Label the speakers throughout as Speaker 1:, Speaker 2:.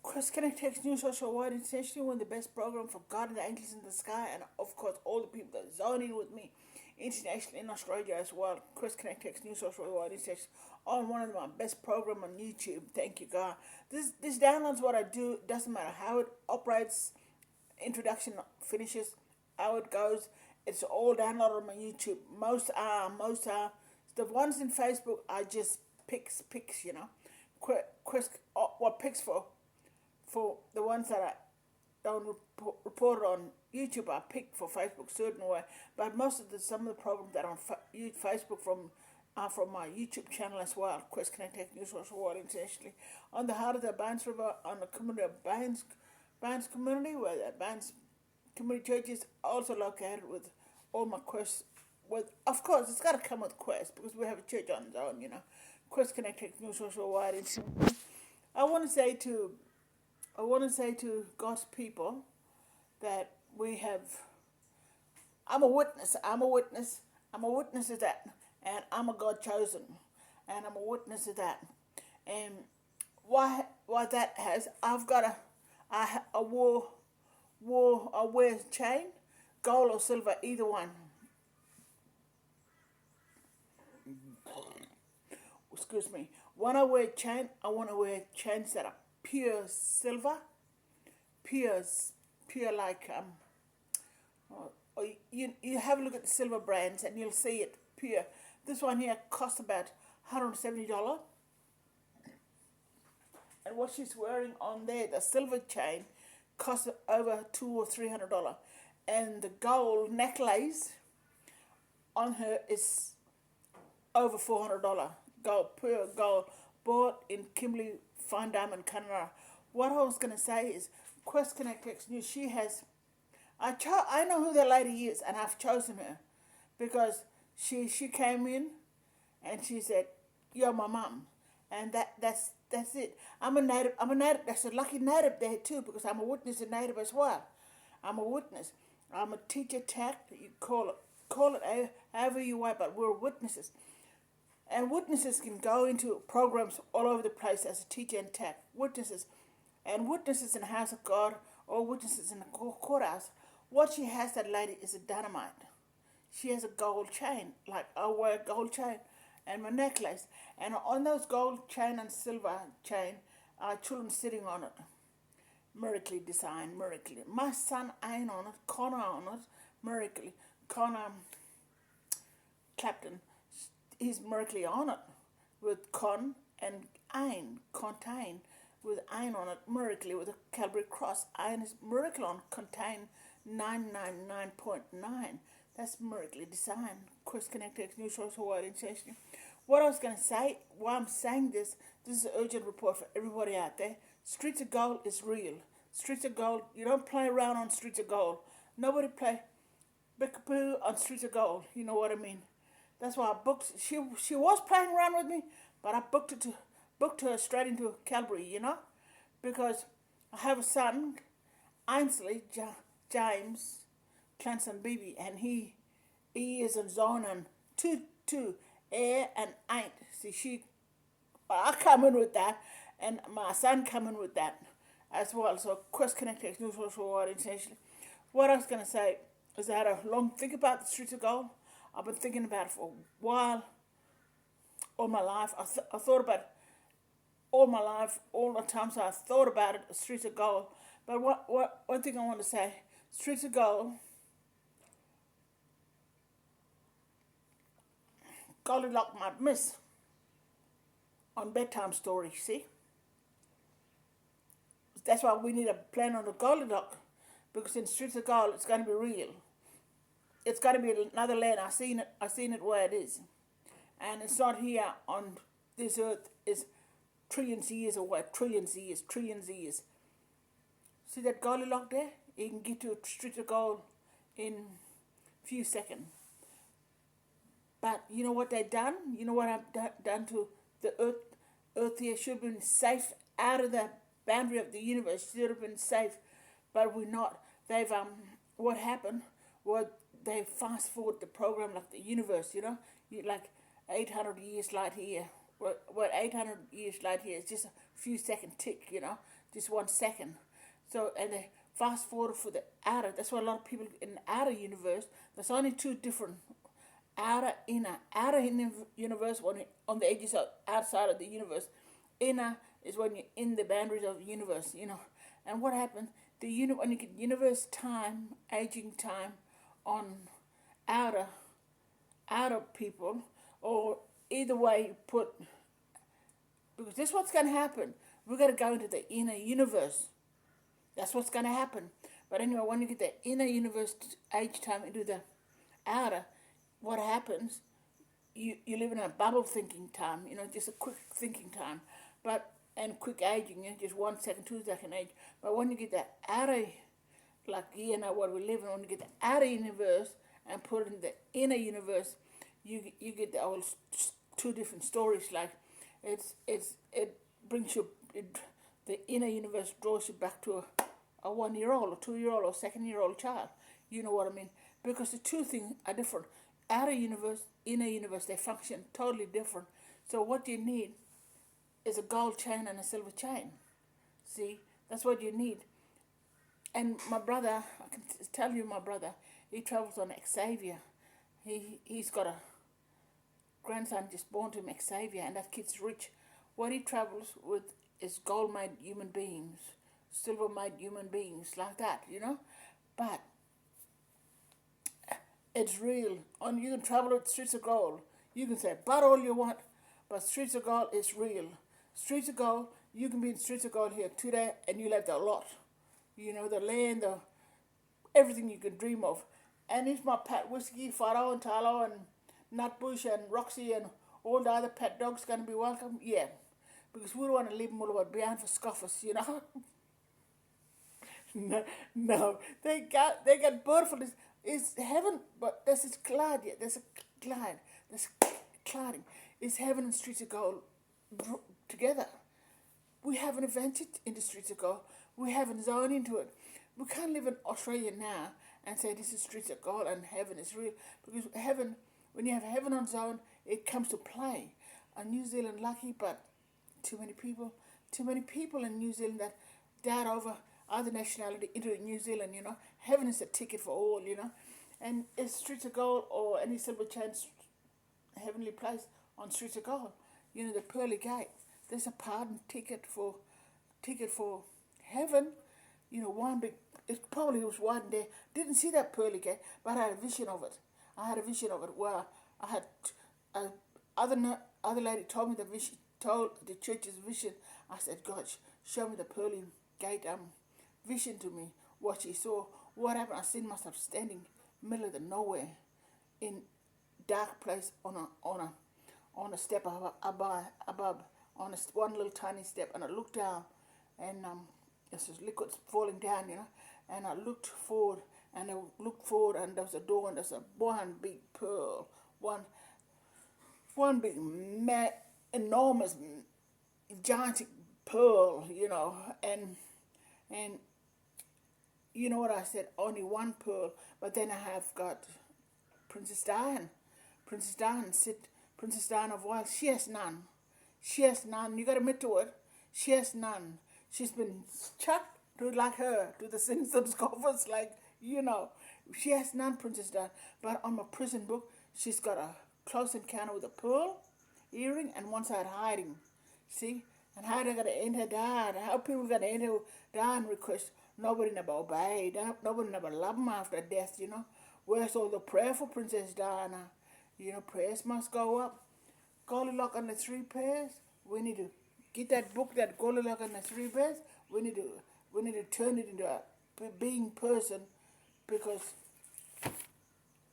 Speaker 1: Chris Connect Text News Social Wide Internationally, one of the best programs for God and the angels in the sky, and of course all the people that zone in with me internationally in Australia as well. Chris Connect Text News Social Wide Internationally on one of my best program on YouTube. Thank you, God. This downloads what I do. Doesn't matter how it operates, introduction finishes, how it goes. It's all downloaded on my YouTube. Most are the ones in Facebook are just picks. Chris, what picks for the ones that I don't report on YouTube, I pick for Facebook certain way. But most of some of the programs that are on Facebook from my YouTube channel as well. Quest Connect Tech News Social World Internationally on the heart of the Bains River, on the community of Bains community, where the Bains community church is also located with all my quests. With, of course, it's got to come with Quest because we have a church on its own. Quest Connect Tech News Social World Internationally. I want to say to God's people that we have. I'm a witness. I'm a witness of that, and I'm a God chosen, and I'm a witness of that. And why that has, I've got a wear chain, gold or silver, either one. Excuse me. When I wear chain, I want to wear chains that are pure silver, pure like you have a look at the silver brands and you'll see it pure. This one here costs about $170, and what she's wearing on there, the silver chain, costs over $200 or $300, and the gold necklace on her is over $400. Gold, pure gold, bought in Kimberley Fine Diamond, Canada. What I was gonna say is, Quest Connect X News. She has, I know who the lady is, and I've chosen her because she came in, and she said, "You're my mom," and that's it. I'm a native. That's a lucky native there too, because I'm a witness and native as well. I'm a witness. I'm a teacher tact. You call it however you want, but we're witnesses. And witnesses can go into programs all over the place as a teacher and tech. Witnesses. And witnesses in the house of God or witnesses in the courthouse. What she has, that lady, is a dynamite. She has a gold chain. Like I wear a gold chain and my necklace. And on those gold chain and silver chain are children sitting on it. Miraculously designed, miraculously. My son ain't on it. Connor on it. Miraculously. Connor Clapton. He's miraculously on it with con and ein, contain, with ein on it, miraculously with a Calvary cross. Ein is miracle on, contain 999.9. That's miraculously designed. Chris Connected New Source World International. What I was going to say, why I'm saying this is an urgent report for everybody out there. Streets of Gold is real. Streets of Gold, you don't play around on Streets of Gold. Nobody play Bickapoo on Streets of Gold. You know what I mean? That's why I booked. She was playing around with me, but I booked her straight into Calvary, because I have a son, Ainsley James Clanson Beebe, and he is in zone and two air and ain't. See, I come in with that, and my son come in with that as well. So Quest Connected News Social World International. What I was gonna say is I had a long think about the Streets of Gold. I've been thinking about it for a while, all my life. I thought about it all my life, all the times I thought about it, Streets of Gold. But one thing I want to say, Streets of Gold, Goldilocks might miss on bedtime stories, see? That's why we need a plan on the Goldilocks, because in Streets of Gold, it's going to be real. It's got to be another land. I seen it where it is, and it's not here on this earth. It's trillions of years away. Trillions of years. See that Goldilocks there? You can get to a Street of Gold in a few seconds. But you know what they've done? You know what I've done to the earth? Earth here should have been safe out of the boundary of the universe. Should have been safe, but we're not. They've what happened? What they fast forward the program like the universe, like 800 years light here. What 800 years light here is just few second tick, just 1 second. So, and they fast forward for the outer. That's why a lot of people in the outer universe, there's only two different outer, inner. Outer universe, when you're on the edges of outside of the universe. Inner is when you're in the boundaries of the universe, And what happens? When you get universe time, aging time on outer people, or either way you put, because this is what's going to happen. We're going to go into the inner universe. That's what's going to happen. But anyway, when you get the inner universe age time into the outer, what happens? You live in a bubble thinking time, just a quick thinking time, and quick aging, just 1 second, 2 second age. But when you get the outer, like what we live in, when you get the outer universe and put it in the inner universe, you get the whole two different stories. Like it brings you the inner universe draws you back to a 1-year-old or 2-year-old or second-year-old child. You know what I mean? Because the two things are different. Outer universe, inner universe, they function totally different. So what you need is a gold chain and a silver chain. See, that's what you need. And my brother, I can tell you, my brother, he travels on Xavier. He's got a grandson just born to him, Xavier, and that kid's rich. What he travels with is gold-made human beings, silver-made human beings, like that, But it's real. You can travel with streets of gold. You can say, but all you want, but streets of gold is real. Streets of gold, you can be in streets of gold here today, and you'll have the lot. The land, everything you can dream of. And if my pet whiskey, Faro and Talo and Nutbush and Roxy and all the other pet dogs going to be welcome, yeah. Because we don't want to leave them all about behind for scoffers, No, they got beautiful. It's heaven, but there's this cloud yet. There's a cloud. There's clouding. It's heaven and streets of gold together. We haven't adventured in the streets of gold. We haven't zoned into it. We can't live in Australia now and say this is streets of gold and heaven is real. Because heaven, when you have heaven on zone, it comes to play. And New Zealand lucky, but too many people in New Zealand that died over other nationality into New Zealand, Heaven is a ticket for all, And it's streets of gold or any silver chains, heavenly place on streets of gold. The pearly gate. There's a pardon ticket for heaven. One big. It probably was one day. Didn't see that pearly gate, but I had a vision of it. Where I had other lady told me the vision, told the church's vision. I said, God, show me the pearly gate vision to me. What she saw. What happened? I seen myself standing middle of the nowhere, in dark place on a step above on one little tiny step, and I looked down, and this was liquids falling down, and I looked forward, and there was a door, and there's one big pearl, one big enormous gigantic pearl, and you know what I said? Only one pearl, but then I have got Princess Diana. Princess Diana of Wales. She has none. You got to admit to it. She has none. She's been chucked to the sins of scoffers, She has none, Princess Diana. But on my prison book, she's got a close encounter with a pearl earring and one side hiding. See? And how they got to enter Diana? How people got to enter Diana request? Nobody never obeyed. Nobody never loved them after death, Where's all the prayer for Princess Diana? Prayers must go up. Goldilocks and the Three Bears. We need to get that book, that Goldilocks and the Three Bears. We need to turn it into a being person, because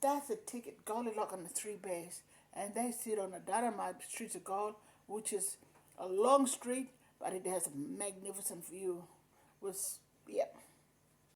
Speaker 1: that's a ticket. Goldilocks and the Three Bears, and they sit on the dynamite streets of gold, which is a long street, but it has a magnificent view. Yep.